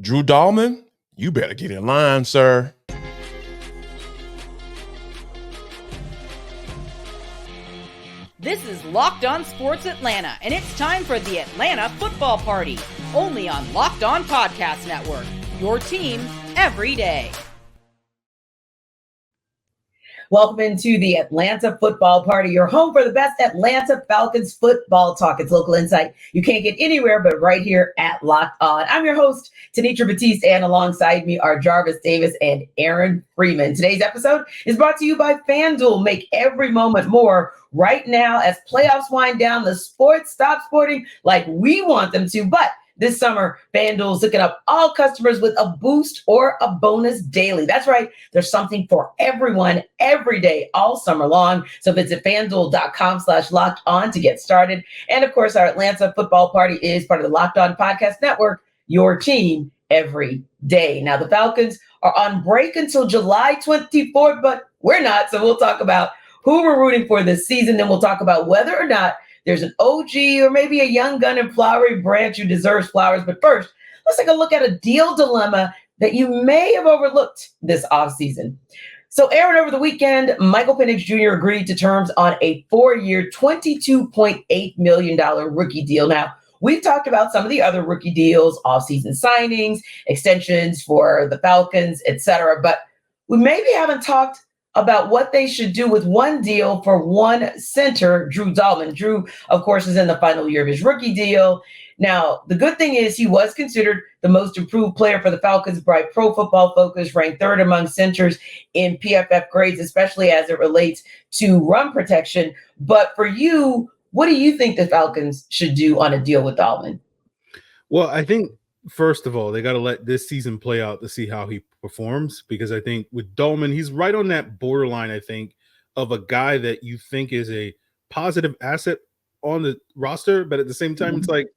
Drew Dalman, you better get in line, sir. This is Locked On Sports Atlanta, and it's time for the Atlanta Football Party, only on Locked On Podcast Network, your team every day. Welcome into the Atlanta Football Party, your home for the best Atlanta Falcons football talk. It's local insight you can't get anywhere but right here at Locked On. I'm your host, Tenitra Batiste, and alongside me are Jarvis Davis and Aaron Freeman. Today's episode is brought to you by FanDuel. Make every moment more. Right now, as playoffs wind down, the sports stop sporting like we want them to, but this summer, FanDuel is hooking up all customers with a boost or a bonus daily. That's right. There's something for everyone every day, all summer long. So visit FanDuel.com/locked on to get started. And of course, our Atlanta Football Party is part of the Locked On Podcast Network, your team every day. Now, the Falcons are on break until July 24th, but we're not. So we'll talk about who we're rooting for this season. Then we'll talk about whether or not there's an OG or maybe a young gun and flowery branch who deserves flowers. But first, let's take a look at a deal dilemma that you may have overlooked this offseason. So, Aaron, over the weekend, Michael Penix Jr. agreed to terms on a 4-year, $22.8 million rookie deal. Now, we've talked about some of the other rookie deals, offseason signings, extensions for the Falcons, etc. But we maybe haven't talked about what they should do with one deal for one center, Drew Dalman. Drew, of course, is in the final year of his rookie deal. Now, the good thing is he was considered the most improved player for the Falcons by Pro Football Focus, ranked third among centers in PFF grades, especially as it relates to run protection. But for you, what do you think the Falcons should do on a deal with Dalman? Well, I think, first of all, they got to let this season play out to see how he performs, because I think with Dalman, he's right on that borderline, I think, of a guy that you think is a positive asset on the roster, but at the same time, it's like,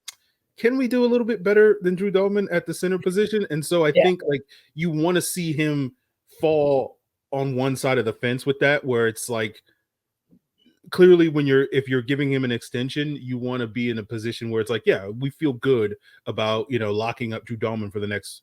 can we do a little bit better than Drew Dalman at the center position? And so I think like you want to see him fall on one side of the fence with that, where it's like, clearly if you're giving him an extension, you want to be in a position where it's like, yeah, we feel good about, locking up Drew Dalman for the next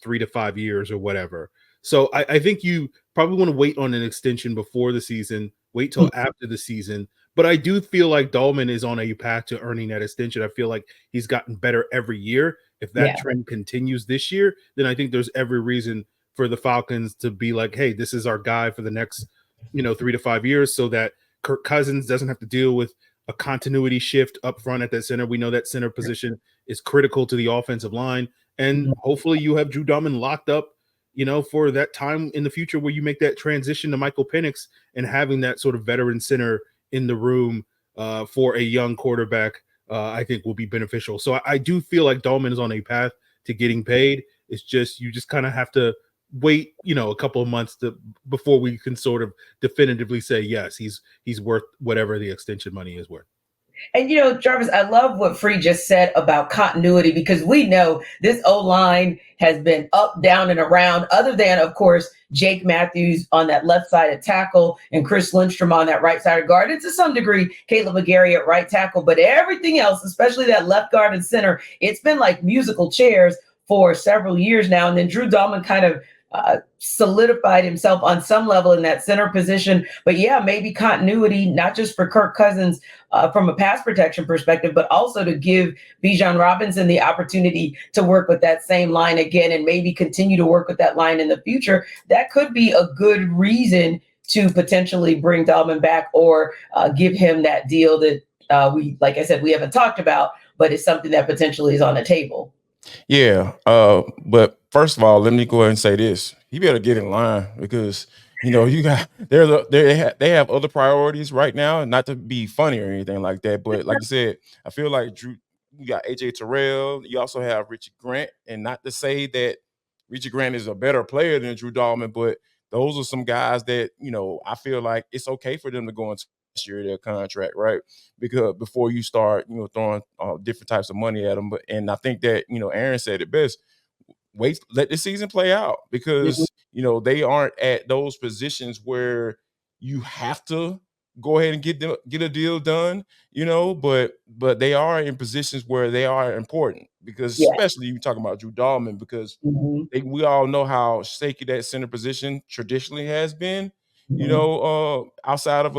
3 to 5 years or whatever. So I think you probably want to wait on an extension before the season, wait till after the season. But I do feel like Dalman is on a path to earning that extension. I feel like he's gotten better every year. If that trend continues this year, then I think there's every reason for the Falcons to be like, hey, this is our guy for the next, 3 to 5 years, so that Kirk Cousins doesn't have to deal with a continuity shift up front at that center. We know that center position is critical to the offensive line. And hopefully you have Drew Dalman locked up, for that time in the future where you make that transition to Michael Penix, and having that sort of veteran center in the room for a young quarterback, I think will be beneficial. So I do feel like Dalman is on a path to getting paid. It's just, you just kind of have to wait, a couple of months before we can sort of definitively say, yes, he's worth whatever the extension money is worth. And, Jarvis, I love what Free just said about continuity, because we know this O-line has been up, down, and around, other than, of course, Jake Matthews on that left side of tackle and Chris Lindstrom on that right side of guard. And to some degree, Caleb McGarry at right tackle. But everything else, especially that left guard and center, it's been like musical chairs for several years now. And then Drew Dalman kind of solidified himself on some level in that center position. But yeah, maybe continuity, not just for Kirk Cousins from a pass protection perspective, but also to give Bijan Robinson the opportunity to work with that same line again, and maybe continue to work with that line in the future. That could be a good reason to potentially bring Dalman back, or give him that deal that like I said, we haven't talked about, but it's something that potentially is on the table. Yeah, but first of all, let me go ahead and say this: you better get in line, because you got they have other priorities right now. Not to be funny or anything like that, but like you said, I feel like Drew. You got AJ Terrell. You also have Richard Grant, and not to say that Richard Grant is a better player than Drew Dalman, but those are some guys that I feel like it's okay for them to go into year of their contract, right? Because before you start, throwing different types of money at them. And I think that, Aaron said it best. Wait, let the season play out, because, they aren't at those positions where you have to go ahead and get a deal done, but they are in positions where they are important because Yeah. especially you talking about Drew Dalman because Mm-hmm. we all know how shaky that center position traditionally has been. Outside of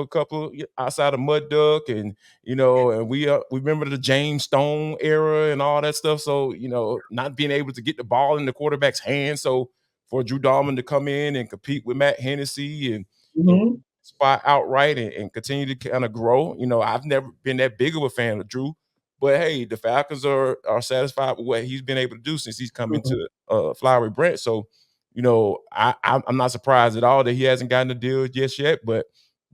outside of Mud Duck and and we remember the James Stone era and all that stuff. So not being able to get the ball in the quarterback's hands. So for Drew Dalman to come in and compete with Matt Hennessy and Mm-hmm. spot outright and continue to kind of grow. I've never been that big of a fan of Drew, but hey, the Falcons are satisfied with what he's been able to do since he's come Mm-hmm. into Flowery Brent. So, I'm not surprised at all that he hasn't gotten a deal just yet, but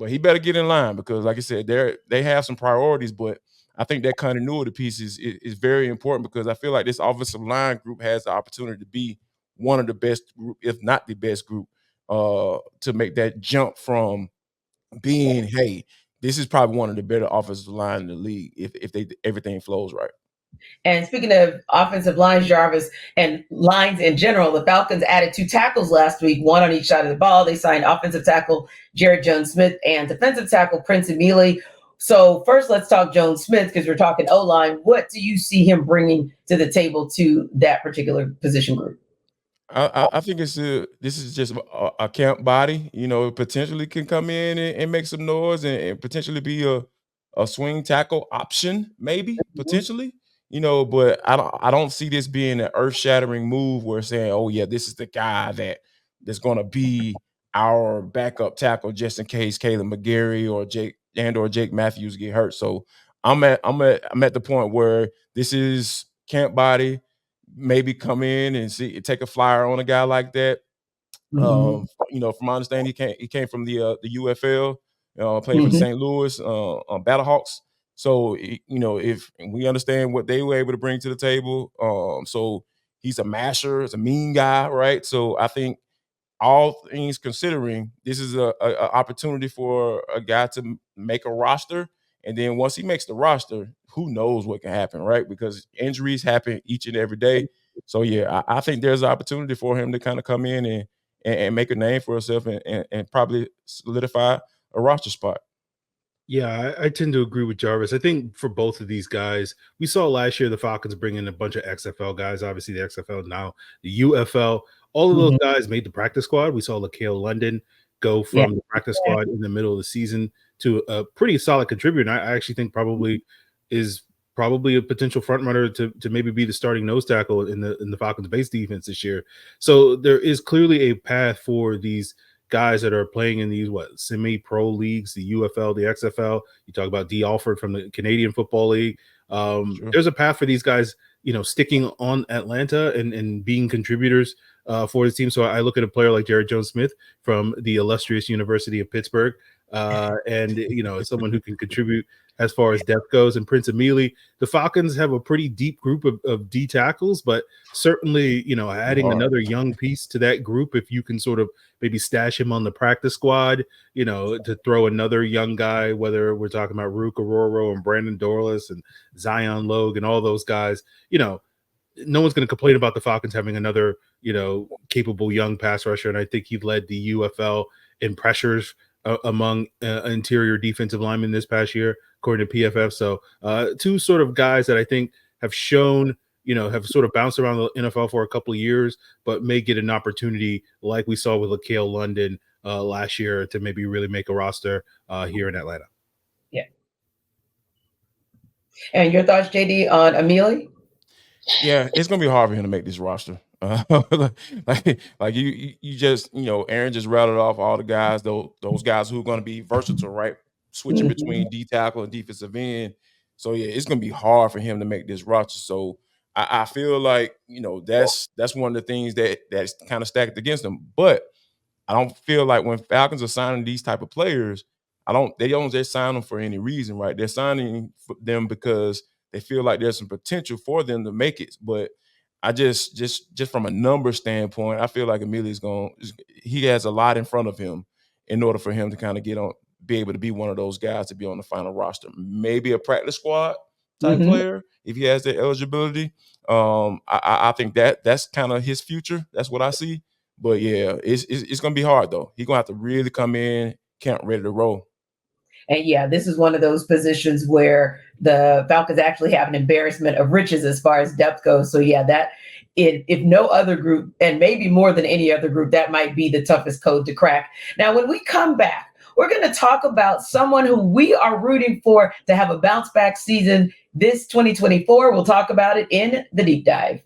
he better get in line because, like I said, they have some priorities, but I think that continuity piece is very important because I feel like this offensive line group has the opportunity to be one of the best group, if not the best group, to make that jump from being, hey, this is probably one of the better offensive line in the league if everything flows right. And speaking of offensive lines, Jarvis, and lines in general, the Falcons added 2 tackles last week, one on each side of the ball. They signed offensive tackle Jarrett Jones-Smith and defensive tackle Prince Emili. So first, let's talk Jones-Smith because we're talking O-line. What do you see him bringing to the table to that particular position group? I think this is just a camp body. Potentially can come in and make some noise and potentially be a swing tackle option, maybe potentially. But I don't see this being an earth shattering move where saying, oh yeah, this is the guy that's going to be our backup tackle just in case Caleb McGarry or Jake Matthews get hurt. So I'm at the point where this is camp body, maybe come in and take a flyer on a guy like that. Mm-hmm. From my understanding, he came from the UFL, played for the Mm-hmm. St. Louis Battlehawks. So if we understand what they were able to bring to the table, so he's a masher, he's a mean guy, right? So I think all things considering, this is a opportunity for a guy to make a roster. And then once he makes the roster, who knows what can happen, right? Because injuries happen each and every day. So yeah, I think there's an opportunity for him to kind of come in and make a name for himself and probably solidify a roster spot. Yeah, I tend to agree with Jarvis. I think for both of these guys, we saw last year the Falcons bring in a bunch of XFL guys. Obviously, the XFL now, the UFL. All of those Mm-hmm. guys made the practice squad. We saw LaCale London go Yeah. from the practice squad in the middle of the season to a pretty solid contributor. And I actually think is probably a potential front runner to maybe be the starting nose tackle in the Falcons base defense this year. So there is clearly a path for these guys that are playing in these semi-pro leagues, the UFL, the XFL. You talk about D. Alford from the Canadian Football League. Sure. There's a path for these guys, sticking on Atlanta and being contributors for the team. So I look at a player like Jarrett Jones-Smith from the illustrious University of Pittsburgh, and someone who can contribute as far as depth goes. And Prince Emili, the Falcons have a pretty deep group of D tackles, but certainly, adding another young piece to that group, if you can sort of maybe stash him on the practice squad, to throw another young guy, whether we're talking about Rook Ororo and Brandon Dorlus and Zion Logue and all those guys, no one's going to complain about the Falcons having another, capable young pass rusher. And I think he led the UFL in pressures among interior defensive linemen this past year, according to PFF. So 2 sort of guys that I think have shown, have sort of bounced around the NFL for a couple of years, but may get an opportunity like we saw with LaCale London last year to maybe really make a roster here in Atlanta. Yeah. And your thoughts, JD, on Emili? Yeah, it's gonna be hard for him to make this roster. Like you just Aaron just rattled off all the guys, those guys who are gonna be versatile, right? Switching Mm-hmm. between D tackle and defensive end. So yeah, it's gonna be hard for him to make this roster. So I feel like that's one of the things that's kind of stacked against him. But I don't feel like when Falcons are signing these type of players, they don't just sign them for any reason, right? They're signing them because they feel like there's some potential for them to make it. But I just from a number standpoint, I feel like he has a lot in front of him in order for him to kind of be able to be one of those guys to be on the final roster. Maybe a practice squad type Mm-hmm. player if he has the eligibility. I think that's kind of his future. That's what I see. But yeah, it's gonna be hard though. He's gonna have to really come in, camp ready to roll. And yeah, this is one of those positions where the Falcons actually have an embarrassment of riches as far as depth goes. So yeah, that if no other group, and maybe more than any other group, that might be the toughest code to crack. Now, when we come back, we're going to talk about someone who we are rooting for to have a bounce back season this 2024. We'll talk about it in the deep dive.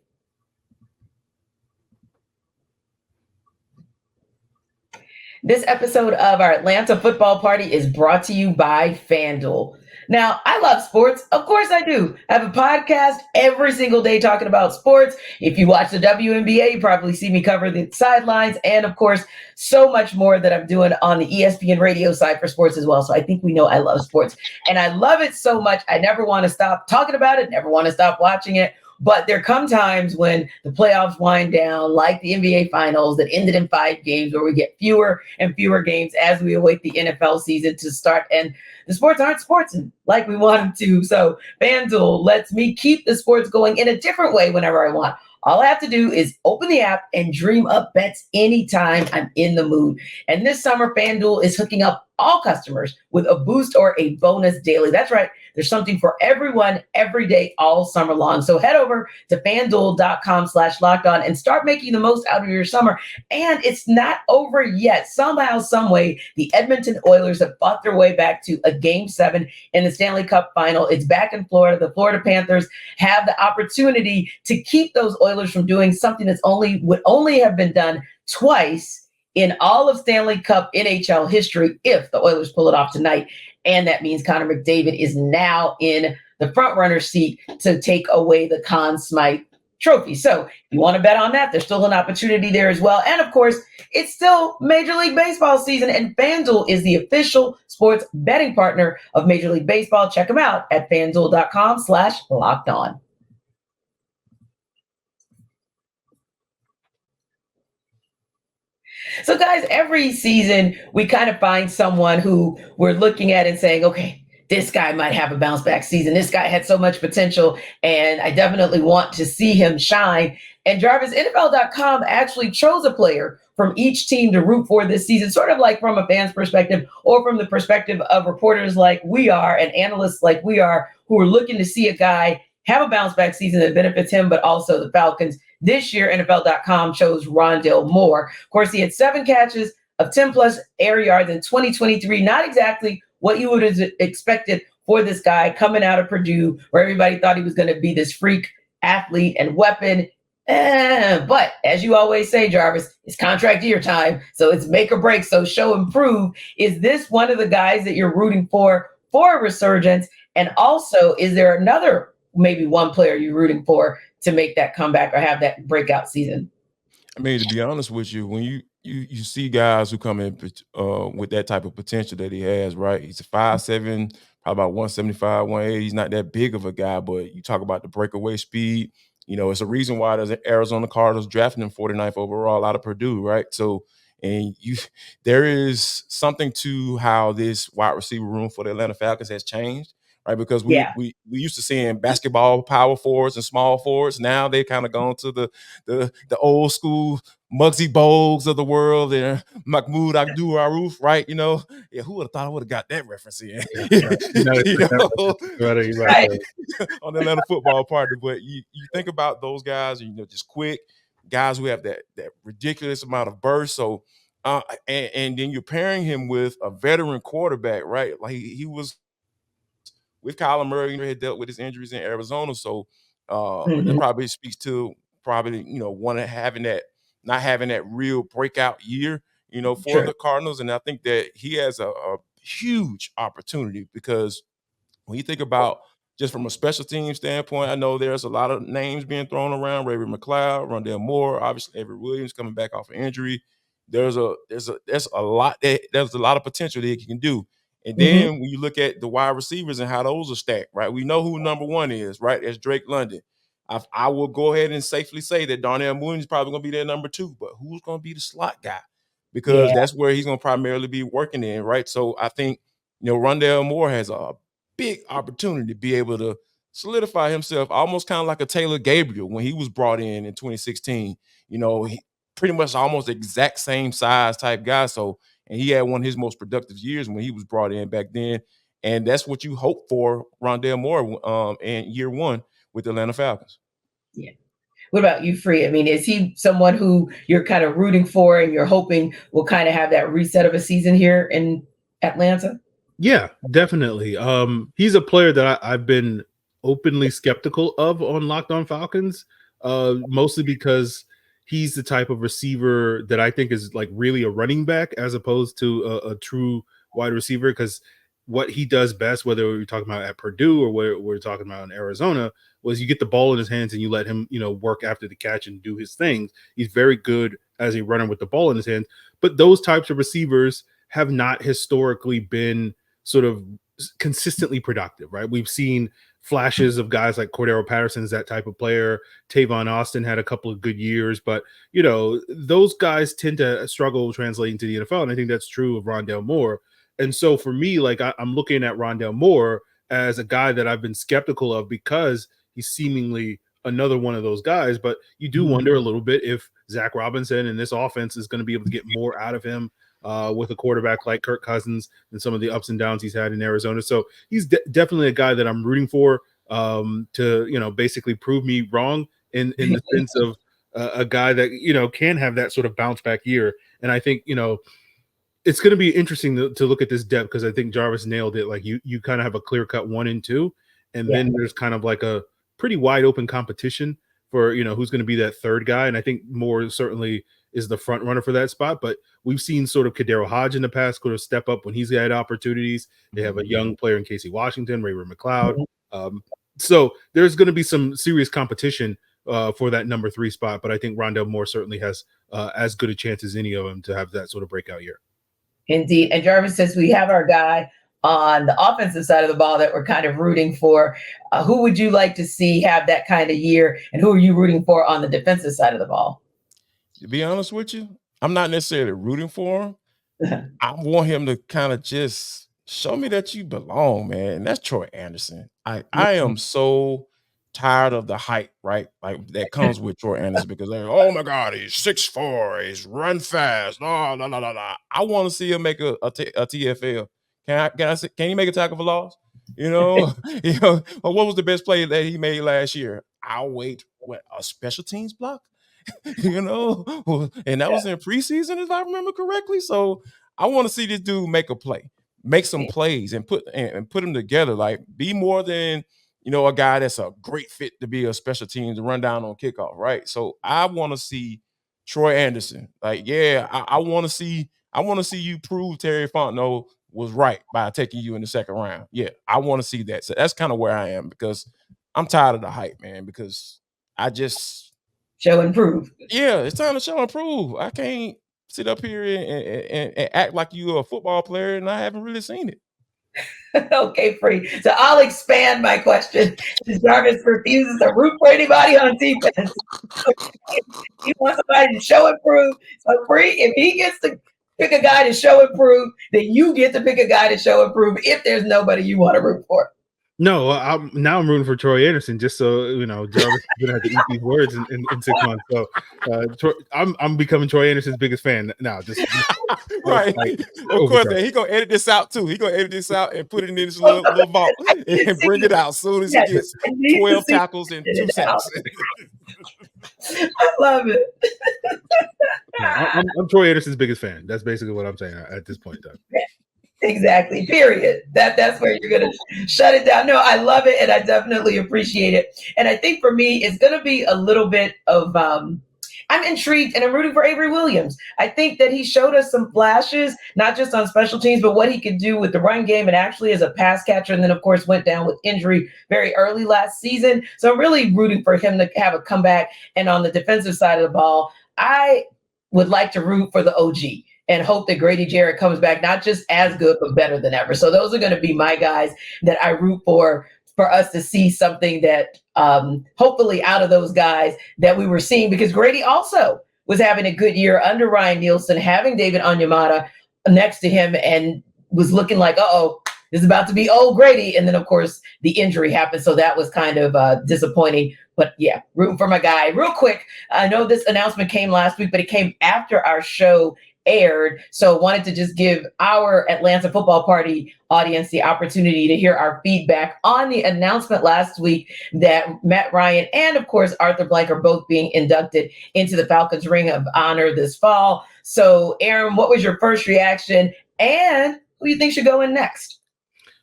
This episode of our Atlanta Football Party is brought to you by FanDuel. Now, I love sports. Of course I do. I have a podcast every single day talking about sports. If you watch the WNBA, you probably see me cover the sidelines and, of course, so much more that I'm doing on the ESPN radio side for sports as well. So I think we know I love sports. And I love it so much, I never want to stop talking about it, never want to stop watching it. But there come times when the playoffs wind down, like the NBA Finals that ended in 5 games, where we get fewer and fewer games as we await the NFL season to start. And the sports aren't sportsing like we want them to. So FanDuel lets me keep the sports going in a different way whenever I want. All I have to do is open the app and dream up bets anytime I'm in the mood. And this summer, FanDuel is hooking up all customers with a boost or a bonus daily. That's right. There's something for everyone every day, all summer long. So head over to FanDuel.com/lockedon and start making the most out of your summer. And it's not over yet. Somehow, some way, the Edmonton Oilers have fought their way back to a Game 7 in the Stanley Cup Final. It's back in Florida. The Florida Panthers have the opportunity to keep those Oilers from doing something that's would only have been done twice in all of Stanley Cup NHL history if the Oilers pull it off tonight. And that means Connor McDavid is now in the front runner seat to take away the Conn Smythe trophy. So if you want to bet on that, there's still an opportunity there as well. And of course, it's still Major League Baseball season, and FanDuel is the official sports betting partner of Major League Baseball. Check them out at FanDuel.com/lockedon. So, guys, every season we kind of find someone who we're looking at and saying, okay, this guy might have a bounce back season. This guy had so much potential, and I definitely want to see him shine. And Jarvis, NFL.com actually chose a player from each team to root for this season, sort of like from a fan's perspective or from the perspective of reporters like we are and analysts like we are, who are looking to see a guy have a bounce back season that benefits him, but also the Falcons. This year, NFL.com chose Rondale Moore. Of course, he had 7 catches of 10-plus air yards in 2023. Not exactly what you would have expected for this guy coming out of Purdue, where everybody thought he was going to be this freak athlete and weapon. But as you always say, Jarvis, it's contract year time, so it's make or break, so show and prove. Is this one of the guys that you're rooting for a resurgence? And also, is there another, maybe one player you're rooting for to make that comeback or have that breakout season? I mean, to be honest with you, when you see guys who come in with that type of potential that he has, right? He's a 5'7", probably about 175, 180. He's not that big of a guy, but you talk about the breakaway speed. You know, it's a reason why there's Arizona Cardinals drafting him 49th overall out of Purdue, right? So, and there is something to how this wide receiver room for the Atlanta Falcons has changed, right? Because we used to seeing basketball power forwards and small forwards. Now they kind of gone to the old school Muggsy Bogues of the world and Mahmoud Abdul-Rauf, right? You know, yeah, who would have thought I would have got that reference in? Right. On the Atlanta Football Party. But you think about those guys, and, you know, just quick guys who have that ridiculous amount of burst. So, and then you're pairing him with a veteran quarterback, right? Like he was with Kyler Murray, had dealt with his injuries in Arizona. So it probably speaks to not having that real breakout year, for the Cardinals. And I think that he has a huge opportunity, because when you think about just from a special team standpoint, I know there's a lot of names being thrown around: Ray McLeod, Rondale Moore, obviously Avery Williams coming back off an injury. There's a lot of potential that he can do. And then when you look at the wide receivers and how those are stacked, right? We know who number 1 is, right? That's Drake London. I will go ahead and safely say that Darnell Mooney is probably going to be their number 2, but who's going to be the slot guy? Because that's where he's going to primarily be working in, right? So I think, Rondale Moore has a big opportunity to be able to solidify himself, almost kind of like a Taylor Gabriel when he was brought in 2016. He pretty much almost exact same size type guy. So, and he had one of his most productive years when he was brought in back then. And that's what you hope for Rondale Moore in year one with the Atlanta Falcons. Yeah. What about you, Free? I mean, is he someone who you're kind of rooting for and you're hoping will kind of have that reset of a season here in Atlanta? Yeah, definitely. He's a player that I've been openly skeptical of on Locked On Falcons, mostly because he's the type of receiver that I think is like really a running back as opposed to a true wide receiver, because what he does best, whether we're talking about at Purdue or where we're talking about in Arizona, was you get the ball in his hands and you let him, work after the catch and do his things. He's very good as a runner with the ball in his hands. But those types of receivers have not historically been sort of consistently productive, right? We've seen flashes of guys like Cordero Patterson's that type of player. Tavon Austin had a couple of good years, but those guys tend to struggle translating to the NFL. And I think that's true of Rondale Moore. And so for me, like I'm looking at Rondale Moore as a guy that I've been skeptical of because he's seemingly another one of those guys. But you do wonder a little bit if Zach Robinson and this offense is going to be able to get more out of him with a quarterback like Kirk Cousins and some of the ups and downs he's had in Arizona. So he's definitely a guy that I'm rooting for to, basically prove me wrong in the sense of a guy that, can have that sort of bounce back year. And I think, it's going to be interesting to look at this depth because I think Jarvis nailed it. Like you kind of have a clear cut 1 and 2, and then there's kind of like a pretty wide open competition for, who's going to be that third guy. And I think Moore certainly is the front runner for that spot, but we've seen sort of Kadero Hodge in the past sort of step up when he's had opportunities. They have a young player in Casey Washington, Ray-Ray McLeod. So there's going to be some serious competition for that number 3 spot, but I think Rondale Moore certainly has as good a chance as any of them to have that sort of breakout year. Indeed. And Jarvis says we have our guy on the offensive side of the ball that we're kind of rooting for. Who would you like to see have that kind of year? And who are you rooting for on the defensive side of the ball? To be honest with you, I'm not necessarily rooting for him. I want him to kind of just show me that you belong, man. And that's Troy Anderson. I am so tired of the hype, right? Like that comes with Troy Anderson because they're, oh my God, he's 6'4", he's run fast. No. I want to see him make a TFL. Can he make a tackle for loss? What was the best play that he made last year? I'll wait. What, a special teams block? And that was in preseason, if I remember correctly. So I want to see this dude make a play, make some plays, and put them together. Like be more than a guy that's a great fit to be a special team to run down on kickoff, right? So I want to see Troy Anderson. Like, I want to see you prove Terry Fontenot was right by taking you in the second round. Yeah, I want to see that. So that's kind of where I am because I'm tired of the hype, man. Because I just show and prove. Yeah, it's time to show and prove. I can't sit up here and act like you're a football player and I haven't really seen it. Okay, Free. So I'll expand my question. Jarvis refuses to root for anybody on defense. He wants somebody to show and prove. So Free, if he gets to pick a guy to show and prove, then you get to pick a guy to show and prove if there's nobody you want to root for. No, I'm rooting for Troy Anderson just so Jarvis is gonna have to eat these words in 6 months. So I'm becoming Troy Anderson's biggest fan now. Just right. Of course, he gonna edit this out too. He gonna edit this out and put it in this little vault and bring it out as soon as he gets 12 tackles and 2 sacks. I love it. I'm Troy Anderson's biggest fan. That's basically what I'm saying at this point in time. Exactly. Period. That's where you're going to shut it down. No, I love it. And I definitely appreciate it. And I think for me, it's going to be a little bit of, I'm intrigued and I'm rooting for Avery Williams. I think that he showed us some flashes, not just on special teams, but what he could do with the run game and actually as a pass catcher. And then of course went down with injury very early last season. So I'm really rooting for him to have a comeback. And on the defensive side of the ball, I would like to root for the OG and hope that Grady Jarrett comes back, not just as good, but better than ever. So those are going to be my guys that I root for us to see something that hopefully out of those guys that we were seeing, because Grady also was having a good year under Ryan Nielsen, having David Onyemata next to him and was looking like, this is about to be old Grady. And then of course the injury happened. So that was kind of disappointing, but yeah, rooting for my guy. Real quick, I know this announcement came last week, but it came after our show aired. So wanted to just give our Atlanta Football Party audience the opportunity to hear our feedback on the announcement last week that Matt Ryan and, of course, Arthur Blank are both being inducted into the Falcons Ring of Honor this fall. So, Aaron, what was your first reaction, and who do you think should go in next?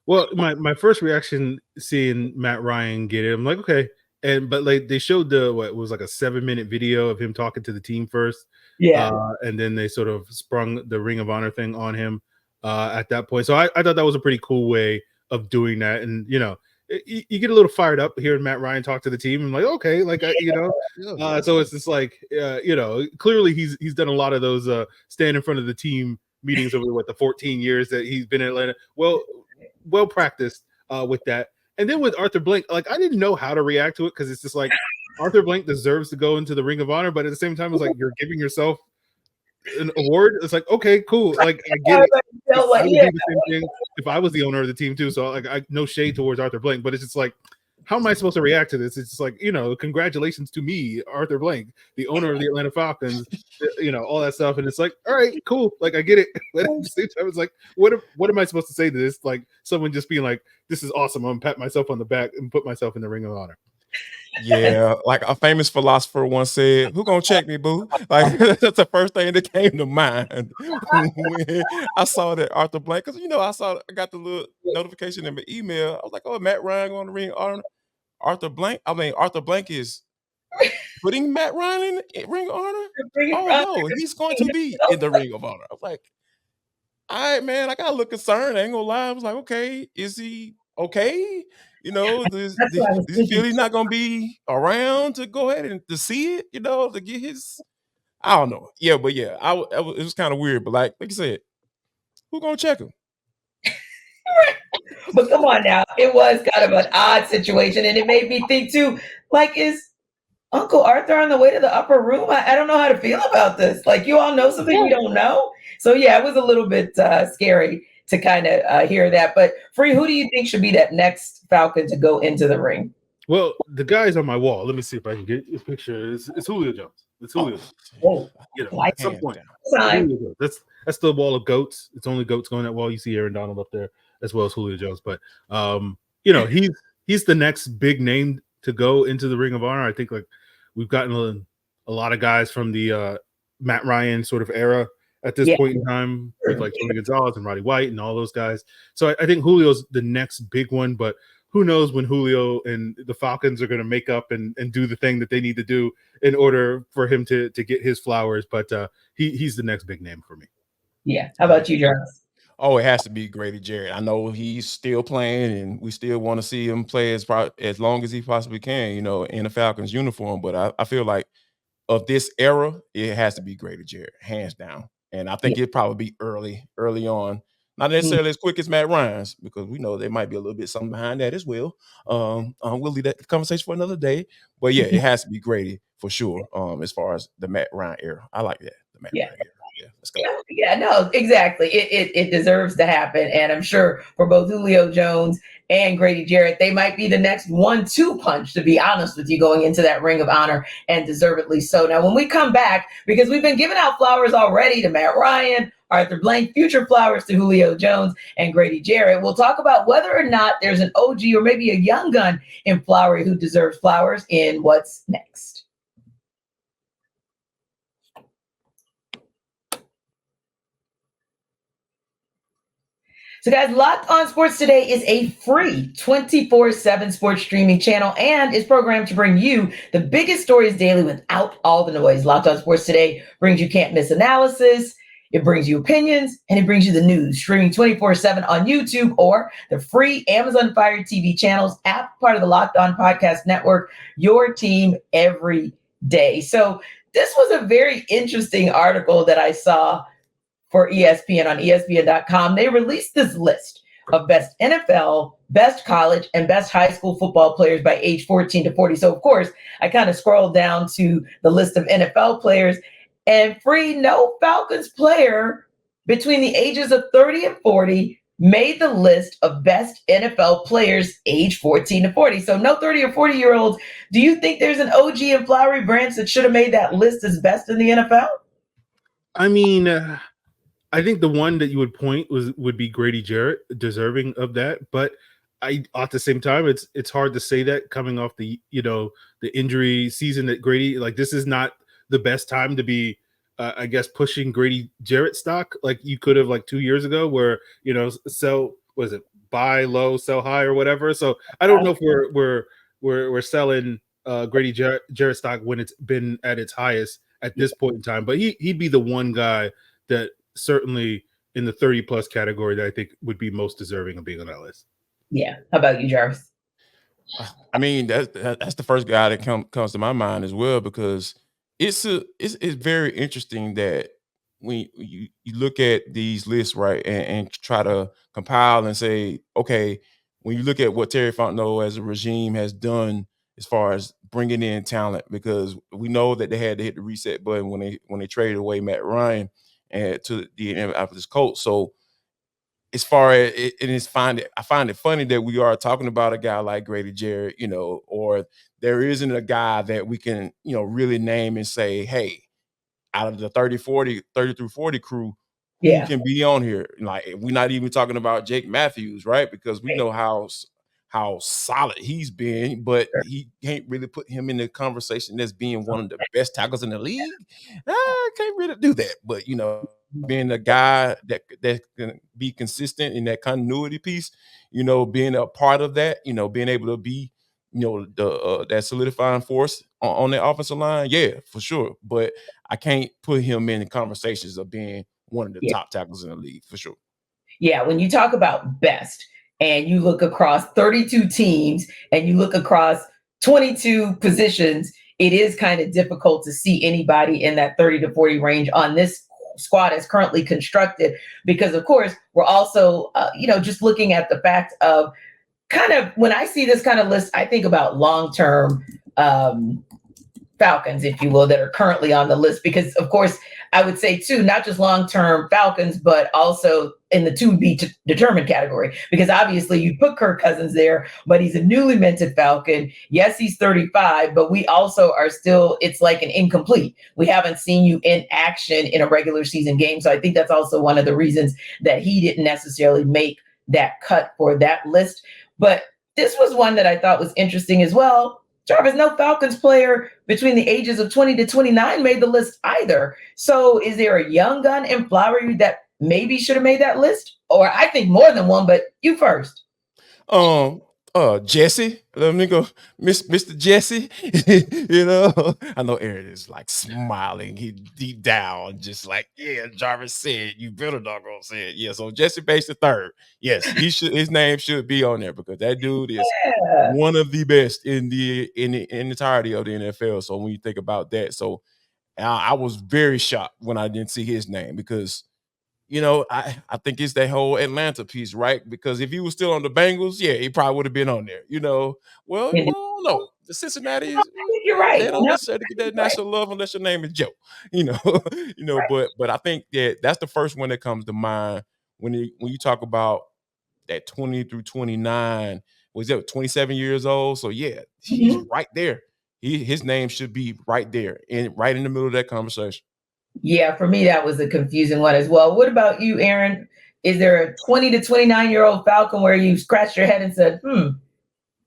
Well, my first reaction seeing Matt Ryan get it, I'm like, okay. But like they showed what was like a 7-minute video of him talking to the team first. Yeah. And then they sort of sprung the Ring of Honor thing on him at that point. So I thought that was a pretty cool way of doing that. And, you get a little fired up hearing Matt Ryan talk to the team. I'm like, okay, like, so it's just like, clearly he's done a lot of those stand in front of the team meetings over the 14 years that he's been in Atlanta. Well practiced with that. And then with Arthur Blank, like I didn't know how to react to it because it's just like Arthur Blank deserves to go into the Ring of Honor, but at the same time, it's like you're giving yourself an award. It's like, okay, cool. Like I get it. I would do the same thing if I was the owner of the team too. So like I no shade towards Arthur Blank, but it's just like, how am I supposed to react to this? It's just like, congratulations to me, Arthur Blank, the owner of the Atlanta Falcons, all that stuff. And it's like, all right, cool. Like, I get it. But at the same time, it's like, what am I supposed to say to this? Like someone just being like, this is awesome. I'm gonna pat myself on the back and put myself in the Ring of Honor. Yeah, like a famous philosopher once said, "Who gonna check me, boo?" Like that's the first thing that came to mind when I saw that Arthur Blank. Because I got the little notification in my email. I was like, "Oh, Matt Ryan going to Ring of Honor." Arthur Blank is putting Matt Ryan in Ring of Honor. Oh no, he's going to be in the Ring of Honor. I was like, all right, man, I got a little concerned. I ain't gonna lie. I was like, okay, is he okay? Does he feel he's not gonna be around to go ahead and to see it? To get his. I don't know. Yeah, but yeah, it was kind of weird. But like you said, who gonna check him? But come on now, it was kind of an odd situation, and it made me think too. Like, is Uncle Arthur on the way to the upper room? I don't know how to feel about this. Like, you all know something we don't know. So yeah, it was a little bit scary to kind of hear that. But Free, who do you think should be that next Falcon to go into the ring? Well, the guy's on my wall. Let me see if I can get a picture. It's Julio Jones. It's Julio. At some point. That's the wall of goats. It's only goats going that wall. You see Aaron Donald up there as well as Julio Jones. But he's the next big name to go into the Ring of Honor. I think like we've gotten a lot of guys from the Matt Ryan sort of era at this point in time with like Tony Gonzalez and Roddy White and all those guys. So I think Julio's the next big one, but who knows when Julio and the Falcons are going to make up and do the thing that they need to do in order for him to get his flowers. But he's the next big name for me. Yeah. How about you, Jarvis? Oh, it has to be Grady Jarrett. I know he's still playing, and we still want to see him play as long as he possibly can, in the Falcons uniform. But I feel like of this era, it has to be Grady Jarrett, hands down. And I think it'd probably be early on. Not necessarily as quick as Matt Ryan's, because we know there might be a little bit something behind that as well. We'll leave that conversation for another day. But yeah, it has to be Grady for sure. As far as the Matt Ryan era, I like that. The Matt Ryan era. Yeah, let's go. Yeah, no, exactly. It deserves to happen, and I'm sure for both Julio Jones and Grady Jarrett, they might be the next 1-2 punch, to be honest with you, going into that Ring of Honor, and deservedly so. Now, when we come back, because we've been giving out flowers already to Matt Ryan, Arthur Blank, future flowers to Julio Jones and Grady Jarrett, we'll talk about whether or not there's an OG or maybe a young gun in Flowery who deserves flowers in What's Next. So guys, Locked On Sports Today is a free 24/7 sports streaming channel and is programmed to bring you the biggest stories daily without all the noise. Locked On Sports Today brings you can't miss analysis, it brings you opinions, and it brings you the news. Streaming 24/7 on YouTube or the free Amazon Fire TV channels app, part of the Locked On Podcast Network, your team every day. So this was a very interesting article that I saw for ESPN on ESPN.com. They released this list of best NFL, best college, and best high school football players by age 14 to 40. So, of course, I kind of scrolled down to the list of NFL players, and Free, no Falcons player between the ages of 30 and 40 made the list of best NFL players age 14 to 40. So no 30 or 40-year-olds. Do you think there's an OG in Flowery Branch that should have made that list as best in the NFL? I mean, I think the one that you would point would be Grady Jarrett, deserving of that. But at the same time, it's hard to say that coming off the the injury season that Grady, like, this is not the best time to be, I guess, pushing Grady Jarrett stock like you could have like 2 years ago, where buy low, sell high or whatever. So I don't know if we're selling Grady Jarrett stock when it's been at its highest at this point in time. But he'd be the one guy that certainly in the 30 plus category that I think would be most deserving of being on that list. Yeah. How about you, Jarvis? I mean, that's the first guy that comes to my mind as well, because it's very interesting that when you look at these lists, right, and try to compile and say, okay, when you look at what Terry Fontenot as a regime has done as far as bringing in talent, because we know that they had to hit the reset button when they traded away Matt Ryan and to the Indianapolis Colts. So as far as I find it funny that we are talking about a guy like Grady Jarrett, or there isn't a guy that we can, really name and say, hey, out of the 30 through 40 crew, who can be on here? Like, we're not even talking about Jake Matthews, right? Because we know how solid he's been, but he can't really put him in the conversation as being one of the best tackles in the league. I can't really do that. But, being a guy that can be consistent in that continuity piece, being a part of that, being able to be, that solidifying force on that offensive line, yeah, for sure. But I can't put him in the conversations of being one of the top tackles in the league, for sure. Yeah, when you talk about best and you look across 32 teams and you look across 22 positions, it is kind of difficult to see anybody in that 30 to 40 range on this squad as currently constructed, because of course we're also just looking at the fact of kind of, when I see this kind of list, I think about long-term Falcons, if you will, that are currently on the list, because of course I would say too, not just long-term Falcons, but also in the to be determined category, because obviously you put Kirk Cousins there, but he's a newly minted Falcon. Yes, he's 35, but we also are still, it's like an incomplete. We haven't seen you in action in a regular season game. So I think that's also one of the reasons that he didn't necessarily make that cut for that list. But this was one that I thought was interesting as well. Jarvis, no Falcons player between the ages of 20 to 29 made the list either. So is there a young gun in Flowery that maybe should have made that list? Or I think more than one, but you first. Jesse, let me go, Mr. Jesse. I know Aaron is like smiling. He deep down, just like, yeah, Jarvis said, you better not go say it. Yeah, so Jesse Bates the third. Yes, his name should be on there, because that dude is one of the best in the entirety of the NFL. So when you think about that, so I was very shocked when I didn't see his name, because I think it's that whole Atlanta piece, right? Because if he was still on the Bengals, yeah, he probably would have been on there. Well, I don't know. The Cincinnati, I think you're right. they don't necessarily get that national love unless your name is Joe. But I think that's the first one that comes to mind when you talk about that 20 through 29. Was that 27 years old? So yeah, he's right there. His name should be right there, and right in the middle of that conversation. Yeah, for me, that was a confusing one as well. What about you, Aaron? Is there a 20 to 29-year-old Falcon where you scratched your head and said,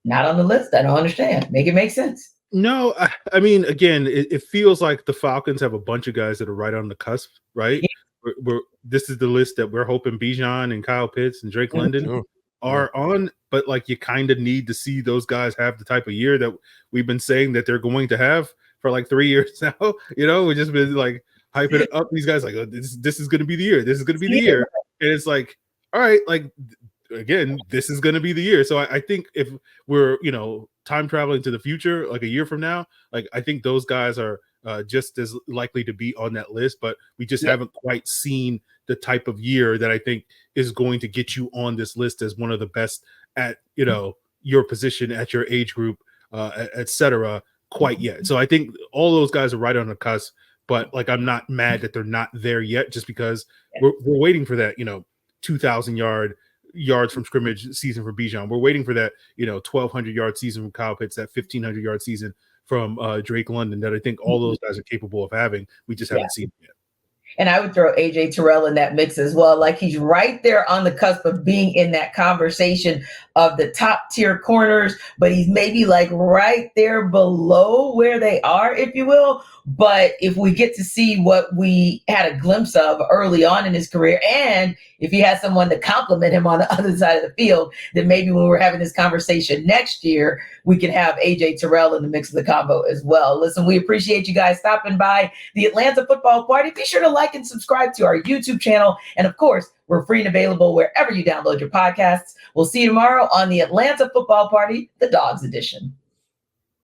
not on the list? I don't understand. Make it make sense. No, I mean, again, it feels like the Falcons have a bunch of guys that are right on the cusp, right? Yeah. This is the list that we're hoping Bijan and Kyle Pitts and Drake London are on, but like, you kind of need to see those guys have the type of year that we've been saying that they're going to have for like 3 years now. We've just been like hyping up these guys like, oh, this is going to be the year. This is going to be the year. And it's like, all right, like, again, this is going to be the year. So I think if we're, time traveling to the future, like a year from now, like, I think those guys are just as likely to be on that list, but we just haven't quite seen the type of year that I think is going to get you on this list as one of the best at, your position, at your age group, et cetera, quite yet. So I think all those guys are right on the cusp, but like, I'm not mad that they're not there yet, just because we're waiting for that, 2,000 yards from scrimmage season for Bijan. We're waiting for that, 1,200 yard season from Kyle Pitts, that 1,500 yard season from Drake London, that I think all those guys are capable of having. We just haven't seen it yet. And I would throw AJ Terrell in that mix as well. Like, he's right there on the cusp of being in that conversation of the top tier corners, but he's maybe like right there below where they are, if you will. But if we get to see what we had a glimpse of early on in his career, and if he has someone to compliment him on the other side of the field, then maybe when we're having this conversation next year, we can have AJ Terrell in the mix of the combo as well. Listen, we appreciate you guys stopping by the Atlanta Football Party. Be sure to like and subscribe to our YouTube channel. And of course, we're free and available wherever you download your podcasts. We'll see you tomorrow on the Atlanta Football Party, the Dogs edition.